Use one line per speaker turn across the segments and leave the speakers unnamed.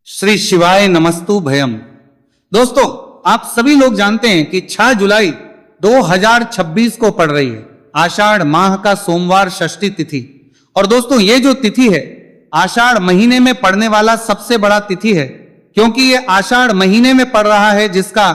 श्री शिवाय नमस्तु भयम। दोस्तों, आप सभी लोग जानते हैं कि 6 जुलाई 2026 को पड़ रही है आषाढ़ माह का सोमवार षष्ठी तिथि। और दोस्तों, ये जो तिथि है आषाढ़ महीने में पड़ने वाला सबसे बड़ा तिथि है, क्योंकि ये आषाढ़ महीने में पड़ रहा है जिसका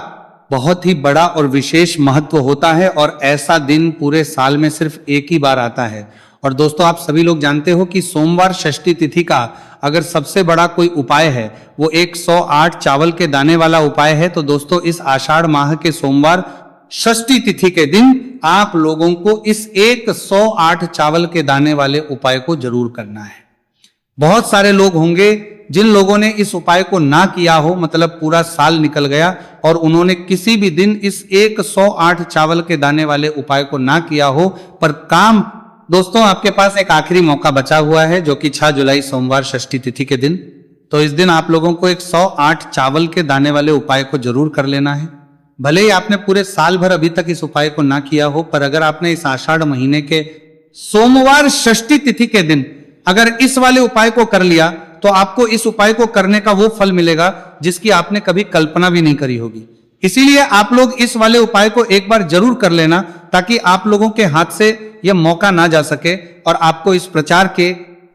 बहुत ही बड़ा और विशेष महत्व होता है। और ऐसा दिन पूरे साल में सिर्फ एक ही बार आता है। और दोस्तों, आप सभी लोग जानते हो कि सोमवार षष्ठी तिथि का अगर सबसे बड़ा कोई उपाय है वो 108 चावल के दाने वाला उपाय है। तो दोस्तों, इस आषाढ़ माह के सोमवार षष्ठी तिथि के दिन आप लोगों को इस 108 चावल के दाने वाले उपाय को जरूर करना है। बहुत सारे लोग होंगे जिन लोगों ने इस उपाय को ना किया हो, मतलब पूरा साल निकल गया और उन्होंने किसी भी दिन इस 108 चावल के दाने वाले उपाय को ना किया हो, पर काम दोस्तों आपके पास एक आखिरी मौका बचा हुआ है जो कि 6 जुलाई सोमवार षष्ठी तिथि के दिन। तो इस दिन आप लोगों को 108 चावल के दाने वाले उपाय को जरूर कर लेना है। भले ही आपने पूरे साल भर अभी तक इस उपाय को ना किया हो, पर अगर आपने इस आषाढ़ महीने के सोमवार षष्ठी तिथि के दिन अगर इस वाले उपाय को कर लिया तो आपको इस उपाय को करने का वो फल मिलेगा जिसकी आपने कभी कल्पना भी नहीं करी होगी। इसीलिए आप लोग इस वाले उपाय को एक बार जरूर कर लेना, ताकि आप लोगों के हाथ से यह मौका ना जा सके और आपको इस प्रचार के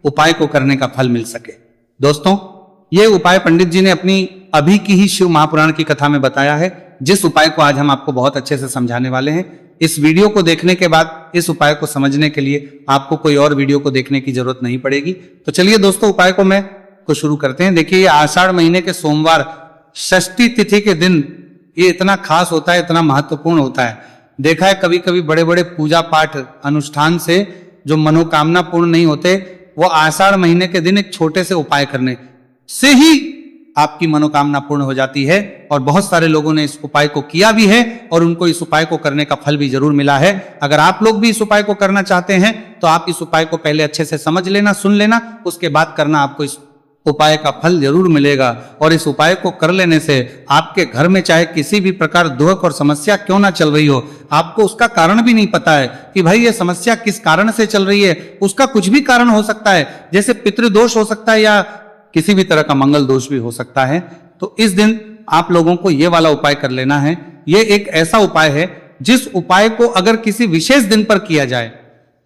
उपाय को करने का फल मिल सके। दोस्तों, यह उपाय पंडित जी ने अपनी अभी की ही शिव महापुराण की कथा में बताया है, जिस उपाय को आज हम आपको बहुत अच्छे से समझाने वाले हैं। इस वीडियो को देखने के बाद इस उपाय को समझने के लिए आपको कोई और वीडियो को देखने की जरूरत नहीं पड़ेगी। तो चलिए दोस्तों, उपाय को शुरू करते हैं। देखिए, ये आषाढ़ महीने के सोमवार षष्ठी तिथि के दिन ये इतना खास होता है, इतना महत्वपूर्ण होता है। देखा है कभी कभी बड़े बड़े पूजा पाठ अनुष्ठान से जो मनोकामना पूर्ण नहीं होते, वो आषाढ़ महीने के दिन एक छोटे से उपाय करने से ही आपकी मनोकामना पूर्ण हो जाती है। और बहुत सारे लोगों ने इस उपाय को किया भी है और उनको इस उपाय को करने का फल भी जरूर मिला है। अगर आप लोग भी इस उपाय को करना चाहते हैं तो आप इस उपाय को पहले अच्छे से समझ लेना, सुन लेना, उसके बाद करना, आपको इस उपाय का फल जरूर मिलेगा। और इस उपाय को कर लेने से आपके घर में चाहे किसी भी प्रकार दुख और समस्या क्यों ना चल रही हो, आपको उसका कारण भी नहीं पता है कि भाई ये समस्या किस कारण से चल रही है, उसका कुछ भी कारण हो सकता है, जैसे पितृदोष हो सकता है या किसी भी तरह का मंगल दोष भी हो सकता है। तो इस दिन आप लोगों को ये वाला उपाय कर लेना है। ये एक ऐसा उपाय है जिस उपाय को अगर किसी विशेष दिन पर किया जाए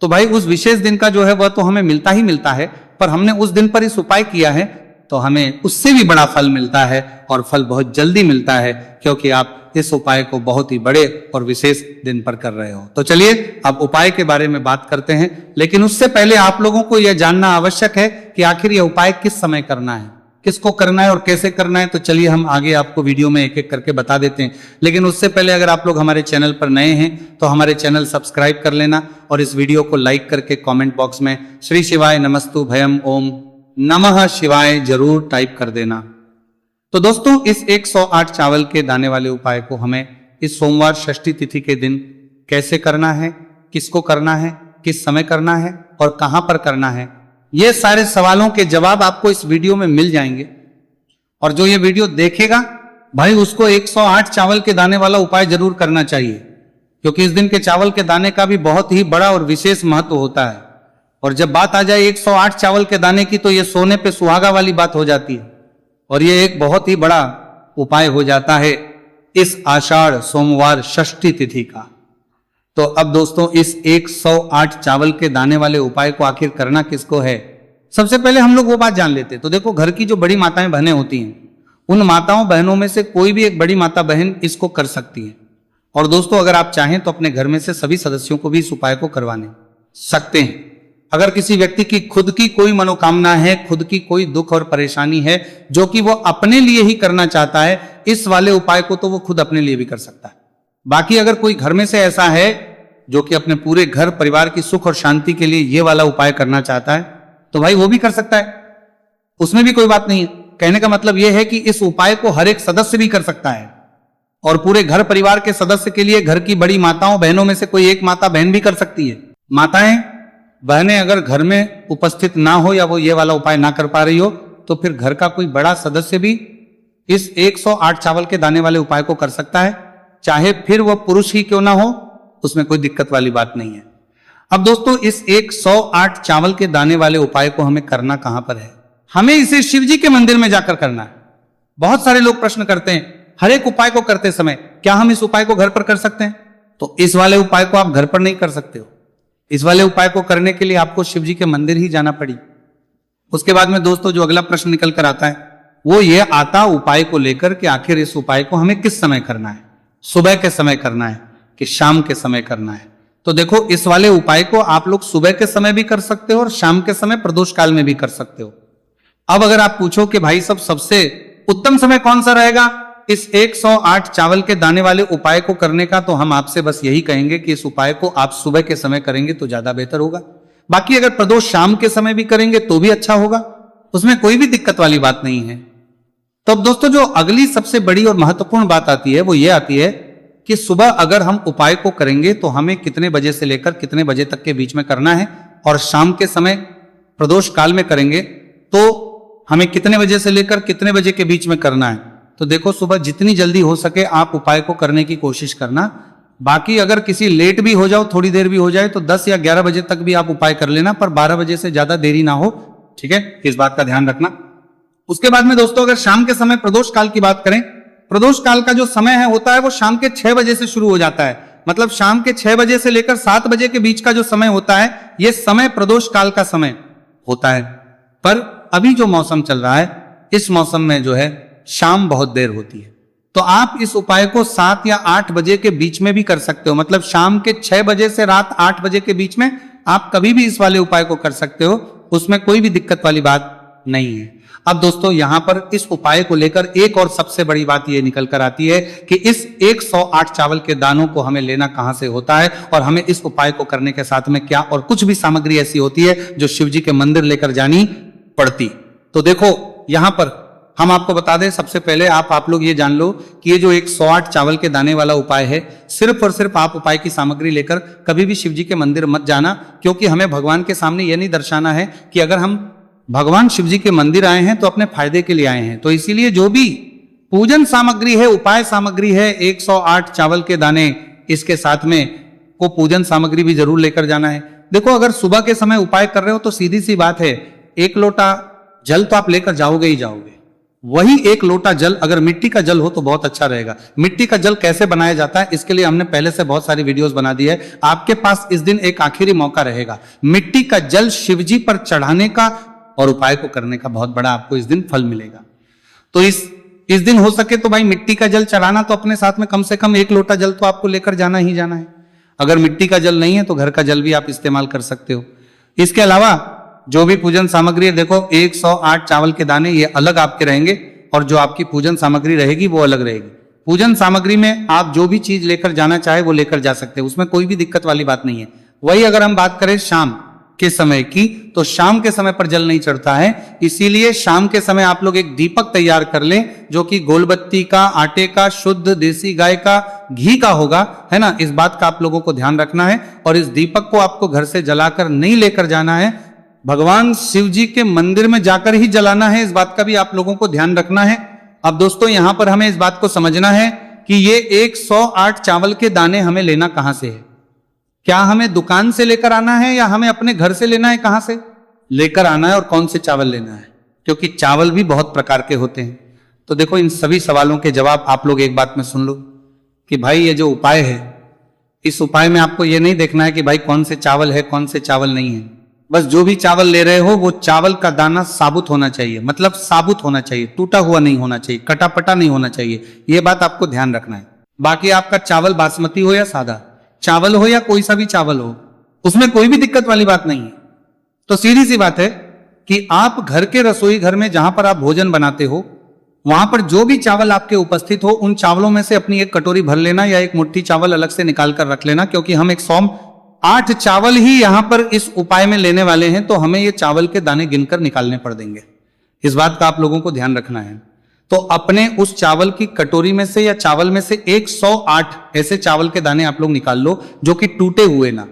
तो भाई उस विशेष दिन का जो है वह तो हमें मिलता ही मिलता है, पर हमने उस दिन पर इस उपाय किया है तो हमें उससे भी बड़ा फल मिलता है, और फल बहुत जल्दी मिलता है, क्योंकि आप इस उपाय को बहुत ही बड़े और विशेष दिन पर कर रहे हो। तो चलिए अब उपाय के बारे में बात करते हैं, लेकिन उससे पहले आप लोगों को यह जानना आवश्यक है कि आखिर यह उपाय किस समय करना है, किसको करना है और कैसे करना है। तो चलिए हम आगे आपको वीडियो में एक एक करके बता देते हैं। लेकिन उससे पहले अगर आप लोग हमारे चैनल पर नए हैं तो हमारे चैनल सब्सक्राइब कर लेना और इस वीडियो को लाइक करके कमेंट बॉक्स में श्री शिवाय नमस्तु भयम ओम नमः शिवाय जरूर टाइप कर देना। तो दोस्तों, इस 108 चावल के दाने वाले उपाय को हमें इस सोमवार षष्ठी तिथि के दिन कैसे करना है, किसको करना है, किस समय करना है और कहां पर करना है, ये सारे सवालों के जवाब आपको इस वीडियो में मिल जाएंगे। और जो ये वीडियो देखेगा भाई उसको 108 चावल के दाने वाला उपाय जरूर करना चाहिए, क्योंकि इस दिन के चावल के दाने का भी बहुत ही बड़ा और विशेष महत्व होता है। और जब बात आ जाए 108 चावल के दाने की तो ये सोने पे सुहागा वाली बात हो जाती है, और ये एक बहुत ही बड़ा उपाय हो जाता है इस आषाढ़ सोमवार षष्ठी तिथि का। तो अब दोस्तों, इस 108 चावल के दाने वाले उपाय को आखिर करना किसको है, सबसे पहले हम लोग वो बात जान लेते हैं। तो देखो, घर की जो बड़ी माताएं बहनें होती हैं, उन माताओं बहनों में से कोई भी एक बड़ी माता बहन इसको कर सकती है। और दोस्तों, अगर आप चाहें तो अपने घर में से सभी सदस्यों को भी इस उपाय को करवाने सकते हैं। अगर किसी व्यक्ति की खुद की कोई मनोकामना है, खुद की कोई दुख और परेशानी है जो कि वो अपने लिए ही करना चाहता है, इस वाले उपाय को तो वो खुद अपने लिए भी कर सकता है। बाकी अगर कोई घर में से ऐसा है जो कि अपने पूरे घर परिवार की सुख और शांति के लिए ये वाला उपाय करना चाहता है, तो भाई वो भी कर सकता है, उसमें भी कोई बात नहीं है। कहने का मतलब यह है कि इस उपाय को हर एक सदस्य भी कर सकता है, और पूरे घर परिवार के सदस्य के लिए घर की बड़ी माताओं बहनों में से कोई एक माता बहन भी कर सकती है। माताएं बहनें अगर घर में उपस्थित ना हो या वो ये वाला उपाय ना कर पा रही हो, तो फिर घर का कोई बड़ा सदस्य भी इस 108 चावल के दाने वाले उपाय को कर सकता है, चाहे फिर वह पुरुष ही क्यों ना हो, उसमें कोई दिक्कत वाली बात नहीं है। अब दोस्तों, इस 108 चावल के दाने वाले उपाय को हमें करना कहां पर है? हमें इसे शिव जी के मंदिर में जाकर करना है। बहुत सारे लोग प्रश्न करते हैं हर एक उपाय को करते समय क्या हम इस उपाय को घर पर कर सकते हैं? तो इस वाले उपाय को आप घर पर नहीं कर सकते हो। इस वाले उपाय को करने के लिए आपको शिव जी के मंदिर ही जाना पड़ी। उसके बाद में दोस्तों जो अगला प्रश्न निकल कर आता है वो ये आता उपाय को लेकर कि आखिर इस उपाय को हमें किस समय करना है, सुबह के समय करना है कि शाम के समय करना है? तो देखो इस वाले उपाय को आप लोग सुबह के समय भी कर सकते हो और शाम के समय प्रदोष काल में भी कर सकते हो। अब अगर आप पूछो कि भाई सब सबसे उत्तम समय कौन सा रहेगा इस 108 चावल के दाने वाले उपाय को करने का, तो हम आपसे बस यही कहेंगे कि इस उपाय को आप सुबह के समय करेंगे तो ज्यादा बेहतर होगा। बाकी अगर प्रदोष शाम के समय भी करेंगे तो भी अच्छा होगा, उसमें कोई भी दिक्कत वाली बात नहीं है। तो अब दोस्तों जो अगली सबसे बड़ी और महत्वपूर्ण बात आती है वो ये आती है कि सुबह अगर हम उपाय को करेंगे तो हमें कितने बजे से लेकर कितने बजे तक के बीच में करना है, और शाम के समय प्रदोष काल में करेंगे तो हमें कितने बजे से लेकर कितने बजे के बीच में करना है। तो देखो सुबह जितनी जल्दी हो सके आप उपाय को करने की कोशिश करना। बाकी अगर किसी लेट भी हो जाओ, थोड़ी देर भी हो जाए, तो 10 या 11 बजे तक भी आप उपाय कर लेना, पर 12 बजे से ज्यादा देरी ना हो, ठीक है, इस बात का ध्यान रखना। उसके बाद में दोस्तों अगर शाम के समय प्रदोष काल की बात करें, प्रदोष काल का जो समय है होता है वो शाम के 6 बजे से शुरू हो जाता है। मतलब शाम के 6 बजे से लेकर 7 बजे के बीच का जो समय होता है ये समय प्रदोष काल का समय होता है। पर अभी जो मौसम चल रहा है इस मौसम में जो है शाम बहुत देर होती है, तो आप इस उपाय को 7 या 8 बजे के बीच में भी कर सकते हो। मतलब शाम के 6 बजे से रात 8 बजे के बीच में आप कभी भी इस वाले उपाय को कर सकते हो, उसमें कोई भी दिक्कत वाली बात नहीं है। अब दोस्तों यहां पर इस उपाय को लेकर एक और सबसे बड़ी बात यह निकल कर आती है कि इस 108 चावल के दानों को हमें लेना कहां से होता है, और हमें इस उपाय को करने के साथ में क्या और कुछ भी सामग्री ऐसी होती है जो शिव जी के मंदिर लेकर जानी पड़ती। तो देखो यहां पर हम आपको बता दें, सबसे पहले आप लोग ये जान लो कि ये जो 108 चावल के दाने वाला उपाय है, सिर्फ और सिर्फ आप उपाय की सामग्री लेकर कभी भी शिव जी के मंदिर मत जाना, क्योंकि हमें भगवान के सामने यह नहीं दर्शाना है कि अगर हम भगवान शिव जी के मंदिर आए हैं तो अपने फायदे के लिए आए हैं। तो इसीलिए जो भी पूजन सामग्री है, उपाय सामग्री है, 108 चावल के दाने, इसके साथ में को पूजन सामग्री भी जरूर लेकर जाना है। देखो अगर सुबह के समय उपाय कर रहे हो तो सीधी सी बात है, 1 लोटा जल तो आप लेकर जाओगे ही जाओगे। वही 1 लोटा जल अगर मिट्टी का जल हो तो बहुत अच्छा रहेगा। मिट्टी का जल कैसे बनाया जाता है इसके लिए हमने पहले से बहुत सारी वीडियोस बना दी है। आपके पास इस दिन एक आखिरी मौका रहेगा मिट्टी का जल शिव जी पर चढ़ाने का और उपाय को करने का, बहुत बड़ा आपको इस दिन फल मिलेगा। तो इस दिन हो सके तो भाई मिट्टी का जल चढ़ाना, तो अपने साथ में कम से कम 1 लोटा जल तो आपको लेकर जाना ही जाना है। अगर मिट्टी का जल नहीं है तो घर का जल भी आप इस्तेमाल कर सकते हो। इसके अलावा जो भी पूजन सामग्री है, देखो 108 चावल के दाने ये अलग आपके रहेंगे और जो आपकी पूजन सामग्री रहेगी वो अलग रहेगी। पूजन सामग्री में आप जो भी चीज लेकर जाना चाहे वो लेकर जा सकते हैं, उसमें कोई भी दिक्कत वाली बात नहीं है। वही अगर हम बात करें शाम के समय की, तो शाम के समय पर जल नहीं चढ़ता है, इसीलिए शाम के समय आप लोग एक दीपक तैयार कर लें जो कि गोलबत्ती का, आटे का, शुद्ध देसी गाय का घी का होगा, है ना। इस बात का आप लोगों को ध्यान रखना है। और इस दीपक को आपको घर से जलाकर नहीं लेकर जाना है, भगवान शिव जी के मंदिर में जाकर ही जलाना है। इस बात का भी आप लोगों को ध्यान रखना है। अब दोस्तों यहां पर हमें इस बात को समझना है कि ये 108 चावल के दाने हमें लेना कहां से है। क्या हमें दुकान से लेकर आना है या हमें अपने घर से लेना है? कहां से लेकर आना है और कौन से चावल लेना है, क्योंकि चावल भी बहुत प्रकार के होते हैं। तो देखो इन सभी सवालों के जवाब आप लोग एक बात में सुन लो कि भाई ये जो उपाय है, इस उपाय में आपको ये नहीं देखना है कि भाई कौन से चावल है कौन से चावल नहीं है। बस जो भी चावल ले रहे हो वो चावल का दाना साबुत होना चाहिए, मतलब साबुत होना चाहिए, टूटा हुआ नहीं होना चाहिए, कटापटा नहीं होना चाहिए। ये बात आपको ध्यान रखना है। बाकी आपका चावल बासमती हो या सादा चावल हो या कोई सा भी चावल हो, उसमें कोई भी दिक्कत वाली बात नहीं है। तो सीधी सी बात है कि आप घर के रसोई घर में जहां पर आप भोजन बनाते हो वहां पर जो भी चावल आपके उपस्थित हो उन चावलों में से अपनी एक कटोरी भर लेना या एक मुट्ठी चावल अलग से निकाल कर रख लेना, क्योंकि हम 108 चावल ही यहां पर इस उपाय में लेने वाले हैं, तो हमें ये चावल के दाने गिनकर निकालने पड़ देंगे। इस बात का आप लोगों को ध्यान रखना है। तो अपने उस चावल की कटोरी में से या चावल में से 108 ऐसे चावल के दाने आप लोग निकाल लो जो कि टूटे हुए ना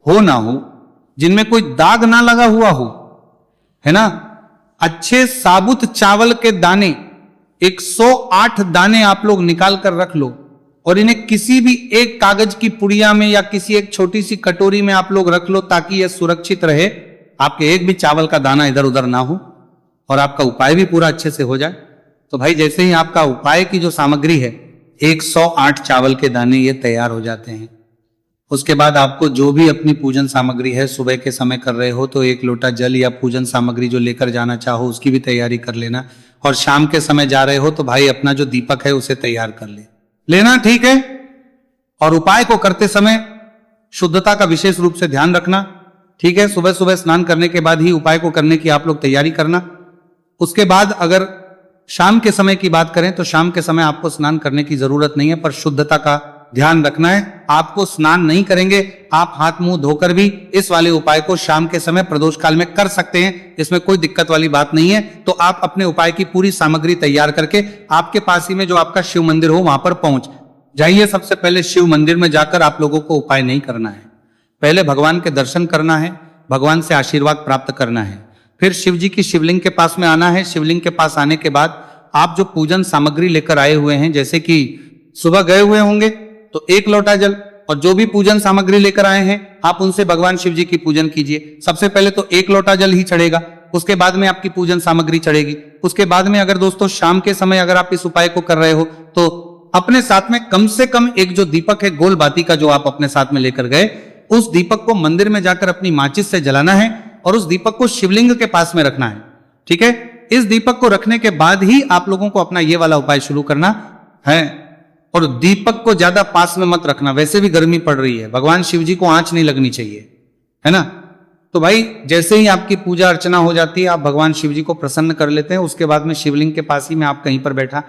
हो, जिनमें कोई दाग ना लगा हुआ हो, है ना। अच्छे साबुत चावल के दाने 108 दाने आप लोग निकाल कर रख लो और इन्हें किसी भी एक कागज की पुड़िया में या किसी एक छोटी सी कटोरी में आप लोग रख लो, ताकि यह सुरक्षित रहे, आपके एक भी चावल का दाना इधर उधर ना हो और आपका उपाय भी पूरा अच्छे से हो जाए। तो भाई जैसे ही आपका उपाय की जो सामग्री है 108 चावल के दाने ये तैयार हो जाते हैं। उसके बाद आपको जो भी अपनी पूजन सामग्री है, सुबह के समय कर रहे हो तो 1 लोटा जल या पूजन सामग्री जो लेकर जाना चाहो उसकी भी तैयारी कर लेना। और शाम के समय जा रहे हो तो भाई अपना जो दीपक है उसे तैयार कर लेना, ठीक है। और उपाय को करते समय शुद्धता का विशेष रूप से ध्यान रखना, ठीक है। सुबह सुबह स्नान करने के बाद ही उपाय को करने की आप लोग तैयारी करना। उसके बाद अगर शाम के समय की बात करें तो शाम के समय आपको स्नान करने की जरूरत नहीं है, पर शुद्धता का ध्यान रखना है। आपको स्नान नहीं करेंगे, आप हाथ मुंह धोकर भी इस वाले उपाय को शाम के समय प्रदोष काल में कर सकते हैं, इसमें कोई दिक्कत वाली बात नहीं है। तो आप अपने उपाय की पूरी सामग्री तैयार करके आपके पास ही में जो आपका शिव मंदिर हो वहां पर पहुंच जाइए। सबसे पहले शिव मंदिर में जाकर आप लोगों को उपाय नहीं करना है, पहले भगवान के दर्शन करना है, भगवान से आशीर्वाद प्राप्त करना है। फिर शिव जी की शिवलिंग के पास में आना है। शिवलिंग के पास आने के बाद आप जो पूजन सामग्री लेकर आए हुए हैं, जैसे कि सुबह गए हुए होंगे तो 1 लोटा जल और जो भी पूजन सामग्री लेकर आए हैं आप उनसे भगवान शिव जी की पूजन कीजिए। सबसे पहले तो 1 लोटा जल ही चढ़ेगा, उसके बाद में आपकी पूजन सामग्री चढ़ेगी। उसके बाद में अगर दोस्तों शाम के समय अगर आप इस उपाय को कर रहे हो तो अपने साथ में कम से कम एक जो दीपक है गोल बाती का जो आप अपने साथ में लेकर गए, उस दीपक को मंदिर में जाकर अपनी माचिस से जलाना है और उस दीपक को शिवलिंग के पास में रखना है, ठीक है। इस दीपक को रखने के बाद ही आप लोगों को अपना ये वाला उपाय शुरू करना है। और दीपक को ज्यादा पास में मत रखना, वैसे भी गर्मी पड़ रही है, भगवान शिव जी को आंच नहीं लगनी चाहिए, है ना। तो भाई जैसे ही आपकी पूजा अर्चना हो जाती है, आप भगवान शिव जी को प्रसन्न कर लेते हैं। उसके बाद में शिवलिंग के पास ही में आप कहीं पर बैठा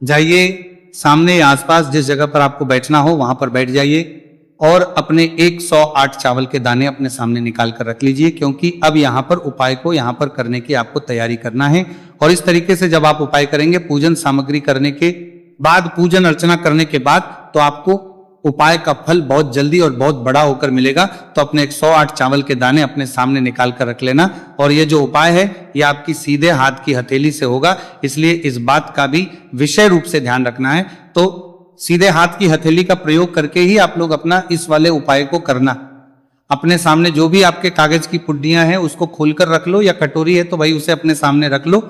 जाइए, सामने या आसपास जिस जगह पर आपको बैठना हो वहां पर बैठ जाइए और अपने 108 चावल के दाने अपने सामने निकाल कर रख लीजिए, क्योंकि अब यहाँ पर उपाय को यहाँ पर करने की आपको तैयारी करना है। और इस तरीके से जब आप उपाय करेंगे, पूजन सामग्री करने के बाद, पूजन अर्चना करने के बाद, तो आपको उपाय का फल बहुत जल्दी और बहुत बड़ा होकर मिलेगा। तो अपने 108 चावल के दाने अपने सामने निकाल कर रख लेना। और ये जो उपाय है ये आपकी सीधे हाथ की हथेली से होगा, इसलिए इस बात का भी विषय रूप से ध्यान रखना है। तो सीधे हाथ की हथेली का प्रयोग करके ही आप लोग अपना इस वाले उपाय को करना। अपने सामने जो भी आपके कागज की पुड्डियां हैं उसको खोलकर रख लो, या कटोरी है तो भाई उसे अपने सामने रख लो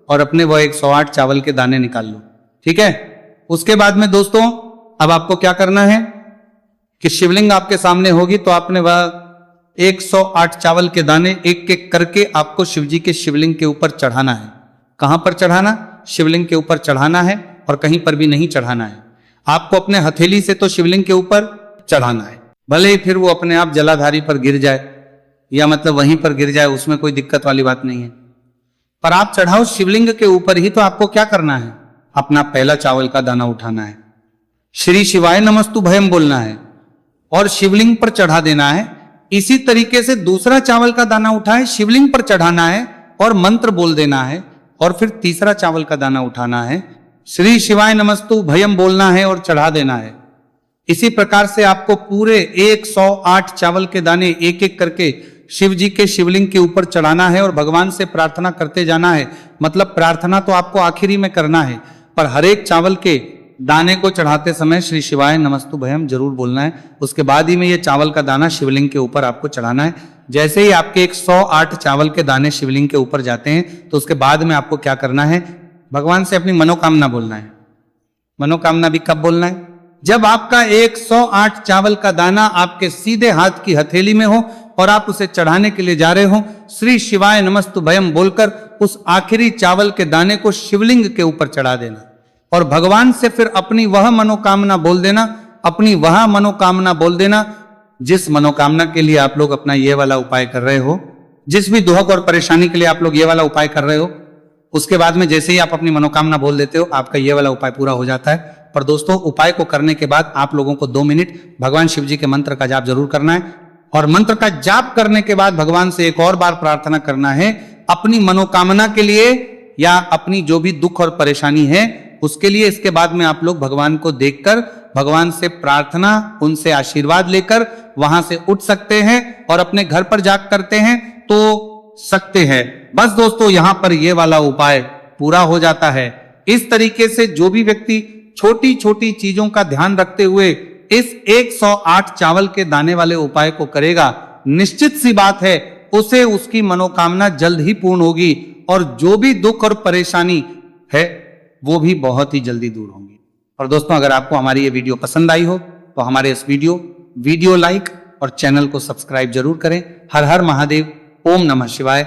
और अपने वह 108 चावल के दाने निकाल लो, ठीक है। उसके बाद में दोस्तों अब आपको क्या करना है कि शिवलिंग आपके सामने होगी तो आपने वह 108 चावल के दाने एक एक करके आपको शिव जी के शिवलिंग के ऊपर चढ़ाना है। कहां पर चढ़ाना? शिवलिंग के ऊपर चढ़ाना है और कहीं पर भी नहीं चढ़ाना है। आपको अपने हथेली से तो शिवलिंग के ऊपर चढ़ाना है, भले ही फिर वो अपने आप जलाधारी पर गिर जाए या मतलब वहीं पर गिर जाए, उसमें कोई दिक्कत वाली बात नहीं है, पर आप चढ़ाओ शिवलिंग के ऊपर ही। तो आपको क्या करना है? अपना पहला चावल का दाना उठाना है, श्री शिवाय नमस्तु भयम बोलना है और शिवलिंग पर चढ़ा देना है। इसी तरीके से दूसरा चावल का दाना उठाए, शिवलिंग पर चढ़ाना है और मंत्र बोल देना है। और फिर तीसरा चावल का दाना उठाना है, श्री शिवाय नमस्तु भयम बोलना है और चढ़ा देना है। इसी प्रकार से आपको पूरे 108 चावल के दाने एक एक करके शिव जी के शिवलिंग के ऊपर चढ़ाना है और भगवान से प्रार्थना करते जाना है। मतलब प्रार्थना तो आपको आखिरी में करना है, पर हर एक चावल के दाने को चढ़ाते समय श्री शिवाय नमस्तु भयम जरूर बोलना है। उसके बाद ही में ये चावल का दाना शिवलिंग के ऊपर आपको चढ़ाना है। जैसे ही आपके 108 चावल के दाने शिवलिंग के ऊपर जाते हैं तो उसके बाद में आपको क्या करना है? भगवान से अपनी मनोकामना बोलना है। मनोकामना भी कब बोलना है? जब आपका 108 चावल का दाना आपके सीधे हाथ की हथेली में हो और आप उसे चढ़ाने के लिए जा रहे हो, श्री शिवाय नमस्तु भयम बोलकर उस आखिरी चावल के दाने को शिवलिंग के ऊपर चढ़ा देना और भगवान से फिर अपनी वह मनोकामना बोल देना, अपनी वह मनोकामना बोल देना जिस मनोकामना के लिए आप लोग अपना ये वाला उपाय कर रहे हो, जिस भी दुख और परेशानी के लिए आप लोग ये वाला उपाय कर रहे हो। उसके बाद में जैसे ही आप अपनी मनोकामना बोल देते हो, आपका ये वाला उपाय पूरा हो जाता है। पर दोस्तों, उपाय को करने के बाद आप लोगों को 2 मिनट भगवान शिव जी के मंत्र का जाप जरूर करना है और मंत्र का जाप करने के बाद भगवान से एक और बार प्रार्थना करना है अपनी मनोकामना के लिए या अपनी जो भी दुख और परेशानी है उसके लिए। इसके बाद में आप लोग भगवान को देखकर भगवान से प्रार्थना, उनसे आशीर्वाद लेकर वहां से उठ सकते हैं और अपने घर पर जाग करते हैं तो सकते हैं। बस दोस्तों, यहां पर ये वाला उपाय पूरा हो जाता है। इस तरीके से जो भी व्यक्ति छोटी छोटी चीजों का ध्यान रखते हुए इस 108 चावल के दाने वाले उपाय को करेगा, निश्चित सी बात है उसे उसकी मनोकामना जल्द ही पूर्ण होगी और जो भी दुख और परेशानी है वो भी बहुत ही जल्दी दूर होंगी। और दोस्तों, अगर आपको हमारी ये वीडियो पसंद आई हो तो हमारे इस वीडियो लाइक और चैनल को सब्सक्राइब जरूर करें। हर हर महादेव, ओम नमः शिवाय।